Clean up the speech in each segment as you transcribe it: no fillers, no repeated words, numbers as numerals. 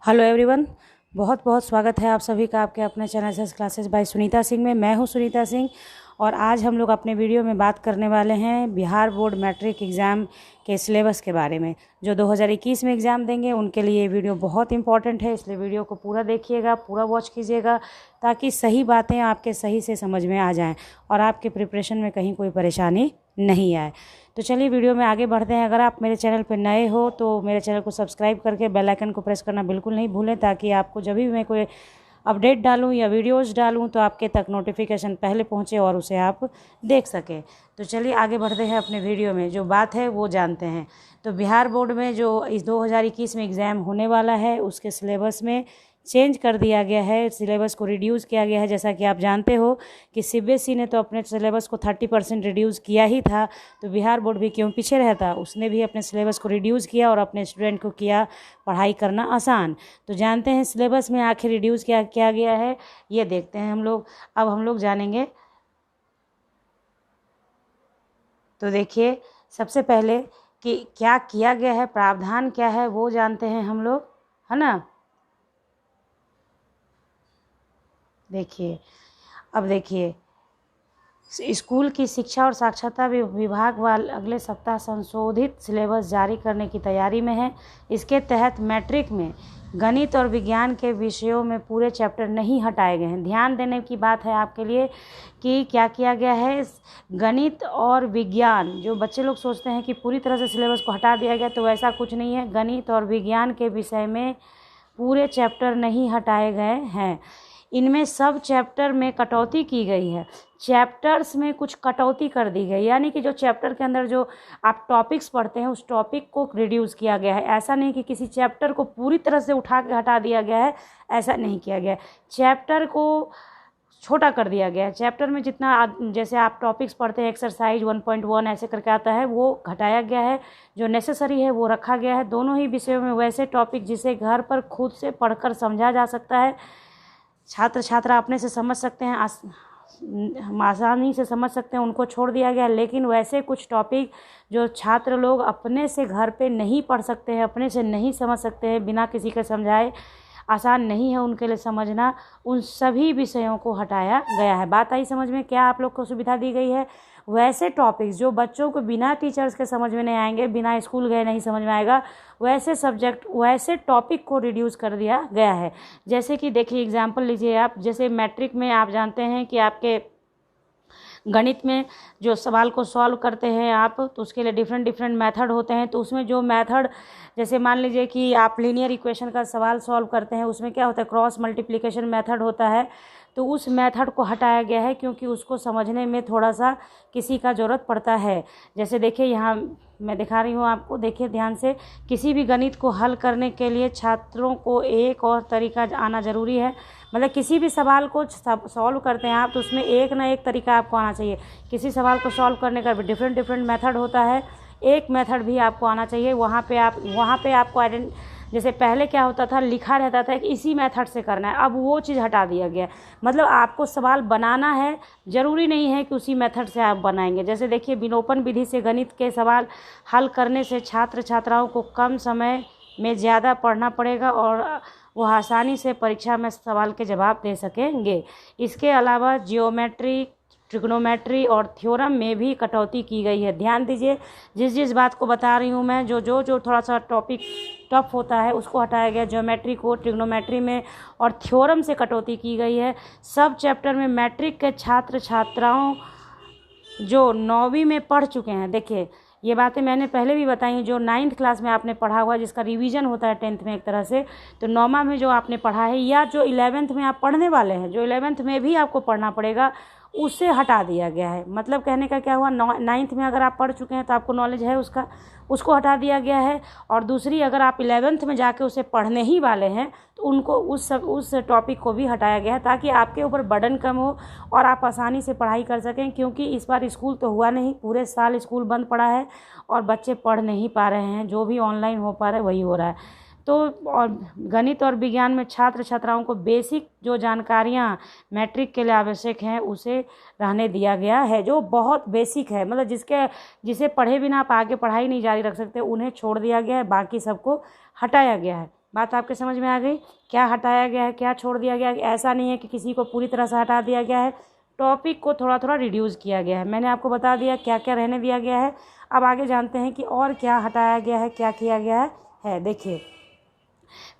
Hello everyone, बहुत बहुत स्वागत है आप सभी का आपके अपने चैनल से क्लासेस बाय सुनीता सिंह में। मैं हूं सुनीता सिंह और आज हम लोग अपने वीडियो में बात करने वाले हैं बिहार बोर्ड मैट्रिक एग्ज़ाम के सिलेबस के बारे में। जो 2021 में एग्ज़ाम देंगे उनके लिए ये वीडियो बहुत इंपॉर्टेंट है, इसलिए वीडियो को पूरा देखिएगा, पूरा वॉच कीजिएगा ताकि सही बातें आपके सही से समझ में आ जाएँ और आपके प्रिपरेशन में कहीं कोई परेशानी नहीं आए। तो चलिए वीडियो में आगे बढ़ते हैं। अगर आप मेरे चैनल पर नए हो तो मेरे चैनल को सब्सक्राइब करके बेल आइकन को प्रेस करना बिल्कुल नहीं भूलें, ताकि आपको जब भी मैं कोई अपडेट डालूं या वीडियोस डालूं तो आपके तक नोटिफिकेशन पहले पहुंचे और उसे आप देख सकें। तो चलिए आगे बढ़ते हैं अपने वीडियो में, जो बात है वो जानते हैं। तो बिहार बोर्ड में जो इस 2021 में एग्ज़ाम होने वाला है उसके सिलेबस में चेंज कर दिया गया है, सिलेबस को रिड्यूस किया गया है। जैसा कि आप जानते हो कि सीबीएसई ने तो अपने सिलेबस को 30% रिड्यूस किया ही था, तो बिहार बोर्ड भी क्यों पीछे रहता, उसने भी अपने सिलेबस को रिड्यूस किया और अपने स्टूडेंट को किया पढ़ाई करना आसान। तो जानते हैं सिलेबस में आखिर रिड्यूस क्या गया है, ये देखते हैं हम लोग। अब हम लोग जानेंगे। तो देखिए, सबसे पहले कि क्या किया गया है, प्रावधान क्या है वो जानते हैं हम लोग, है ना। देखिए, अब देखिए, स्कूल की शिक्षा और साक्षरता विभाग वाले अगले सप्ताह संशोधित सिलेबस जारी करने की तैयारी में है। इसके तहत मैट्रिक में गणित और विज्ञान के विषयों में पूरे चैप्टर नहीं हटाए गए हैं। ध्यान देने की बात है आपके लिए कि क्या किया गया है, गणित और विज्ञान, जो बच्चे लोग सोचते हैं कि पूरी तरह से सिलेबस को हटा दिया गया, तो वैसा कुछ नहीं है। गणित और विज्ञान के विषय में पूरे चैप्टर नहीं हटाए गए हैं। इनमें सब चैप्टर में कटौती की गई है, चैप्टर्स में कुछ कटौती कर दी गई, यानी कि जो चैप्टर के अंदर जो आप टॉपिक्स पढ़ते हैं उस टॉपिक को रिड्यूस किया गया है। ऐसा नहीं कि किसी चैप्टर को पूरी तरह से उठा के हटा दिया गया है, ऐसा नहीं किया गया है। चैप्टर को छोटा कर दिया गया है। चैप्टर में जितना जैसे आप टॉपिक्स पढ़ते हैं, एक्सरसाइज 1.1 ऐसे करके आता है, वो घटाया गया है। जो नेसेसरी है वो रखा गया है। दोनों ही विषयों में वैसे टॉपिक जिसे घर पर खुद से पढ़कर समझा जा सकता है, छात्र छात्रा अपने से समझ सकते हैं, हम आसानी से समझ सकते हैं, उनको छोड़ दिया गया। लेकिन वैसे कुछ टॉपिक जो छात्र लोग अपने से घर पे नहीं पढ़ सकते हैं, अपने से नहीं समझ सकते हैं, बिना किसी के समझाए आसान नहीं है उनके लिए समझना, उन सभी विषयों को हटाया गया है। बात आई समझ में? क्या आप लोग को सुविधा दी गई है? वैसे टॉपिक्स जो बच्चों को बिना टीचर्स के समझ में नहीं आएंगे, बिना स्कूल गए नहीं समझ में आएगा, वैसे सब्जेक्ट, वैसे टॉपिक को रिड्यूस कर दिया गया है। जैसे कि देखिए, एग्जांपल लीजिए आप, जैसे मैट्रिक में आप जानते हैं कि आपके गणित में जो सवाल को सॉल्व करते हैं आप, तो उसके लिए डिफरेंट मेथड होते हैं। तो उसमें जो मेथड, जैसे मान लीजिए कि आप लीनियर इक्वेशन का सवाल सॉल्व करते हैं, उसमें क्या होता है, क्रॉस मल्टीप्लिकेशन मेथड होता है। तो उस मेथड को हटाया गया है क्योंकि उसको समझने में थोड़ा सा किसी का ज़रूरत पड़ता है। जैसे देखिए, यहाँ मैं दिखा रही हूँ आपको, देखिए ध्यान से। किसी भी गणित को हल करने के लिए छात्रों को एक और तरीका आना ज़रूरी है। मतलब किसी भी सवाल को सॉल्व करते हैं आप, तो उसमें एक ना एक तरीका आपको आना चाहिए। किसी सवाल को सॉल्व करने का भी डिफरेंट मेथड होता है, एक मेथड भी आपको आना चाहिए। वहाँ पे आपको जैसे पहले क्या होता था, लिखा रहता था कि इसी मेथड से करना है, अब वो चीज़ हटा दिया गया। मतलब आपको सवाल बनाना है, ज़रूरी नहीं है कि उसी मेथड से आप बनाएंगे। जैसे देखिए, विलोपन विधि से गणित के सवाल हल करने से छात्र छात्राओं को कम समय में ज़्यादा पढ़ना पड़ेगा और वो आसानी से परीक्षा में सवाल के जवाब दे सकेंगे। इसके अलावा जियोमेट्री, ट्रिग्नोमेट्री और थ्योरम में भी कटौती की गई है। ध्यान दीजिए, जिस बात को बता रही हूँ मैं, जो थोड़ा सा टॉपिक टफ होता है उसको हटाया गया। ज्योमेट्री को, ट्रिग्नोमेट्री में और थ्योरम से कटौती की गई है। सब चैप्टर में मैट्रिक के छात्र छात्राओं जो 9वीं में पढ़ चुके हैं, देखिए ये बातें मैंने पहले भी बताई, जो 9th क्लास में आपने पढ़ा हुआ है, जिसका रिवीजन होता है 10th में एक तरह से, तो 9वां में जो आपने पढ़ा है, या जो 11th में आप पढ़ने वाले हैं, जो 11th में भी आपको पढ़ना पड़ेगा, उसे हटा दिया गया है। मतलब कहने का क्या हुआ, 9th में अगर आप पढ़ चुके हैं तो आपको नॉलेज है उसको हटा दिया गया है। और दूसरी, अगर आप 11th में जाके उसे पढ़ने ही वाले हैं तो उनको उस टॉपिक को भी हटाया गया है, ताकि आपके ऊपर बर्डन कम हो और आप आसानी से पढ़ाई कर सकें। क्योंकि इस बार स्कूल तो हुआ नहीं, पूरे साल स्कूल बंद पड़ा है और बच्चे पढ़ नहीं पा रहे हैं, जो भी ऑनलाइन हो पा रहा है वही हो रहा है। तो और गणित और विज्ञान में छात्र छात्राओं को बेसिक जो जानकारियाँ मैट्रिक के लिए आवश्यक हैं उसे रहने दिया गया है, जो बहुत बेसिक है। मतलब जिसे पढ़े बिना आप आगे पढ़ाई नहीं जारी रख सकते, उन्हें छोड़ दिया गया है, बाकी सबको हटाया गया है। बात आपके समझ में आ गई? क्या हटाया गया है, क्या छोड़ दिया गया है? ऐसा नहीं है कि किसी को पूरी तरह से हटा दिया गया है, टॉपिक को थोड़ा थोड़ा रिड्यूस किया गया है। मैंने आपको बता दिया क्या क्या रहने दिया गया है। अब आगे जानते हैं कि और क्या हटाया गया है, क्या किया गया है। देखिए,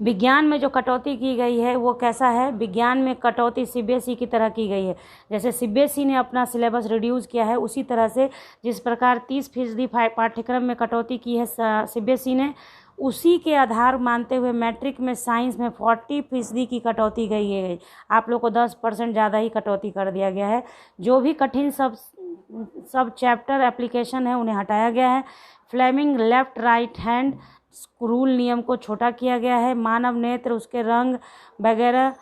विज्ञान में जो कटौती की गई है वो कैसा है? विज्ञान में कटौती सीबीएसई की तरह की गई है। जैसे सीबीएसई ने अपना सिलेबस रिड्यूस किया है, उसी तरह से जिस प्रकार 30% पाठ्यक्रम में कटौती की है सीबीएसई ने, उसी के आधार मानते हुए मैट्रिक में साइंस में 40% की कटौती गई है। आप लोग को 10% ज़्यादा ही कटौती कर दिया गया है। जो भी कठिन सब चैप्टर एप्लीकेशन है उन्हें हटाया गया है। Fleming left right hand rule नियम को छोटा किया गया है। मानव नेत्र, उसके रंग वगैरह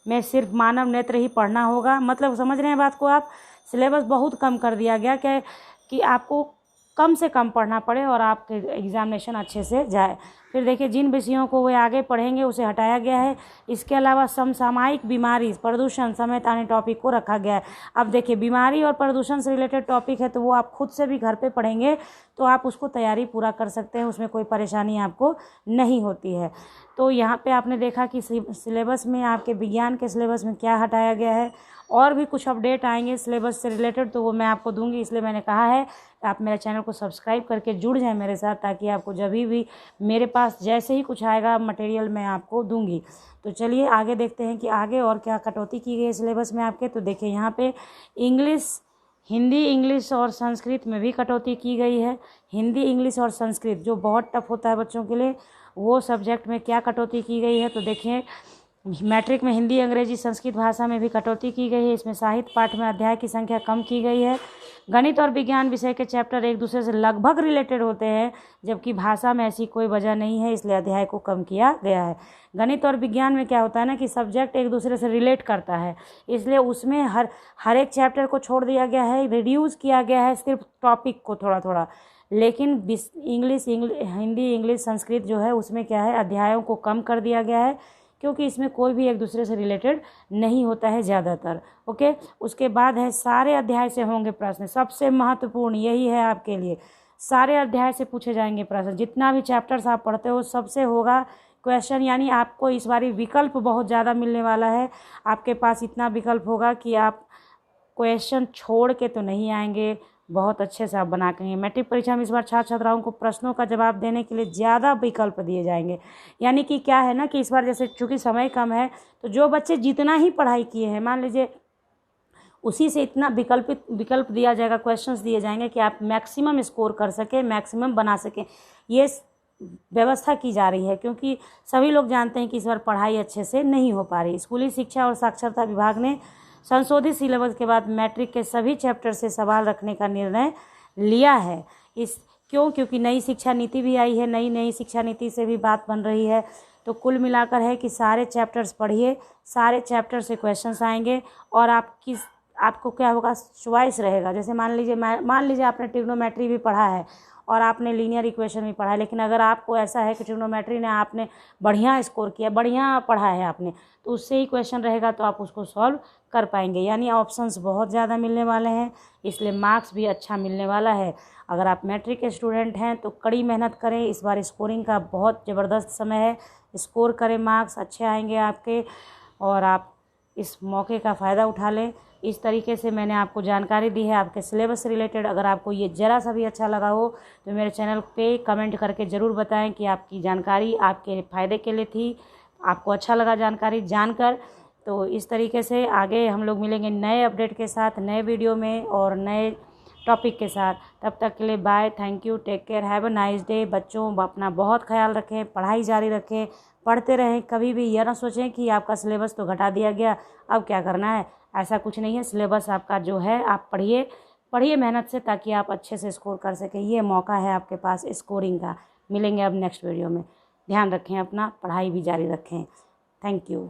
में सिर्फ मानव नेत्र ही पढ़ना होगा। मतलब समझ रहे हैं बात को आप? सिलेबस बहुत कम कर दिया गया कि आपको कम से कम पढ़ना पड़े और आपके एग्जामिनेशन अच्छे से जाए। फिर देखिए, जिन विषयों को वे आगे पढ़ेंगे उसे हटाया गया है। इसके अलावा समसामयिक बीमारी, प्रदूषण समेत अन्य टॉपिक को रखा गया है। अब देखिए, बीमारी और प्रदूषण से रिलेटेड टॉपिक है तो वो आप खुद से भी घर पे पढ़ेंगे तो आप उसको तैयारी पूरा कर सकते हैं, उसमें कोई परेशानी आपको नहीं होती है। तो यहाँ पे आपने देखा कि सिलेबस में, आपके विज्ञान के सिलेबस में क्या हटाया गया है। और भी कुछ अपडेट आएंगे सिलेबस से रिलेटेड तो वो मैं आपको दूंगी, इसलिए मैंने कहा है आप मेरे चैनल को सब्सक्राइब करके जुड़ जाएं मेरे साथ, ताकि आपको जब भी मेरे पास जैसे ही कुछ आएगा मटेरियल मैं आपको दूंगी। तो चलिए आगे देखते हैं कि आगे और क्या कटौती की गई है सिलेबस में आपके। तो देखिए, यहाँ पे हिंदी, इंग्लिश और संस्कृत में भी कटौती की गई है। हिंदी, इंग्लिश और संस्कृत जो बहुत टफ होता है बच्चों के लिए, वो सब्जेक्ट में क्या कटौती की गई है। तो देखिए, मैट्रिक में हिंदी, अंग्रेजी, संस्कृत भाषा में भी कटौती की गई है। इसमें साहित्य पाठ में अध्याय की संख्या कम की गई है। गणित और विज्ञान विषय के चैप्टर एक दूसरे से लगभग रिलेटेड होते हैं, जबकि भाषा में ऐसी कोई वजह नहीं है, इसलिए अध्याय को कम किया गया है। गणित और विज्ञान में क्या होता है ना कि सब्जेक्ट एक दूसरे से रिलेट करता है, इसलिए उसमें हर एक चैप्टर को छोड़ दिया गया है, रिड्यूस किया गया है सिर्फ टॉपिक को थोड़ा थोड़ा। लेकिन हिंदी, इंग्लिश, संस्कृत जो है उसमें क्या है, अध्यायों को कम कर दिया गया है, क्योंकि इसमें कोई भी एक दूसरे से रिलेटेड नहीं होता है ज़्यादातर। ओके, उसके बाद है सारे अध्याय से होंगे प्रश्न। सबसे महत्वपूर्ण यही है आपके लिए, सारे अध्याय से पूछे जाएंगे प्रश्न। जितना भी चैप्टर्स आप पढ़ते हो सबसे होगा क्वेश्चन, यानी आपको इस बारी विकल्प बहुत ज़्यादा मिलने वाला है। आपके पास इतना विकल्प होगा कि आप क्वेश्चन छोड़ के तो नहीं आएंगे, बहुत अच्छे से आप बना के। मैट्रिक परीक्षा में इस बार छात्र छात्राओं को प्रश्नों का जवाब देने के लिए ज़्यादा विकल्प दिए जाएंगे। यानी कि क्या है ना कि इस बार जैसे चूँकि समय कम है, तो जो बच्चे जितना ही पढ़ाई किए हैं, मान लीजिए उसी से इतना विकल्प दिया जाएगा, क्वेश्चंस दिए जाएंगे कि आप मैक्सिमम स्कोर कर सकें, मैक्सिमम बना सकें। ये व्यवस्था की जा रही है, क्योंकि सभी लोग जानते हैं कि इस बार पढ़ाई अच्छे से नहीं हो पा रही। स्कूली शिक्षा और साक्षरता विभाग ने संशोधित सिलेबस के बाद मैट्रिक के सभी चैप्टर से सवाल रखने का निर्णय लिया है। क्योंकि नई शिक्षा नीति भी आई है, नई शिक्षा नीति से भी बात बन रही है। तो कुल मिलाकर है कि सारे चैप्टर्स पढ़िए, सारे चैप्टर से क्वेश्चंस आएंगे और आपको क्या होगा, चॉइस रहेगा। जैसे मान लीजिए आपने ट्रिग्नोमेट्री भी पढ़ा है और आपने लीनियर इक्वेशन भी पढ़ा है, लेकिन अगर आपको ऐसा है कि ट्रिग्नोमेट्री ने आपने बढ़िया स्कोर किया, बढ़िया पढ़ा है आपने, तो उससे ही क्वेश्चन रहेगा तो आप उसको सॉल्व कर पाएंगे। यानी ऑप्शंस बहुत ज़्यादा मिलने वाले हैं, इसलिए मार्क्स भी अच्छा मिलने वाला है। अगर आप मैट्रिक के स्टूडेंट हैं तो कड़ी मेहनत करें, इस बार स्कोरिंग का बहुत ज़बरदस्त समय है। स्कोर करें, मार्क्स अच्छे आएंगे आपके और आप इस मौके का फ़ायदा उठा लें। इस तरीके से मैंने आपको जानकारी दी है आपके सिलेबस से रिलेटेड। अगर आपको ये ज़रा सा भी अच्छा लगा हो तो मेरे चैनल पे कमेंट करके ज़रूर बताएं कि आपकी जानकारी आपके फ़ायदे के लिए थी, आपको अच्छा लगा जानकारी जानकर। तो इस तरीके से आगे हम लोग मिलेंगे नए अपडेट के साथ, नए वीडियो में और नए टॉपिक के साथ। तब तक के लिए bye, thank you, take care, have a nice day. बच्चों अपना बहुत ख्याल रखें, पढ़ाई जारी रखें, पढ़ते रहें। कभी भी यह ना सोचें कि आपका सिलेबस तो घटा दिया गया, अब क्या करना है, ऐसा कुछ नहीं है। सिलेबस आपका जो है आप पढ़िए मेहनत से, ताकि आप अच्छे से स्कोर कर सकें। ये मौका है आपके पास स्कोरिंग का। मिलेंगे अब नेक्स्ट वीडियो में। ध्यान रखें अपना, पढ़ाई भी जारी रखें। Thank you.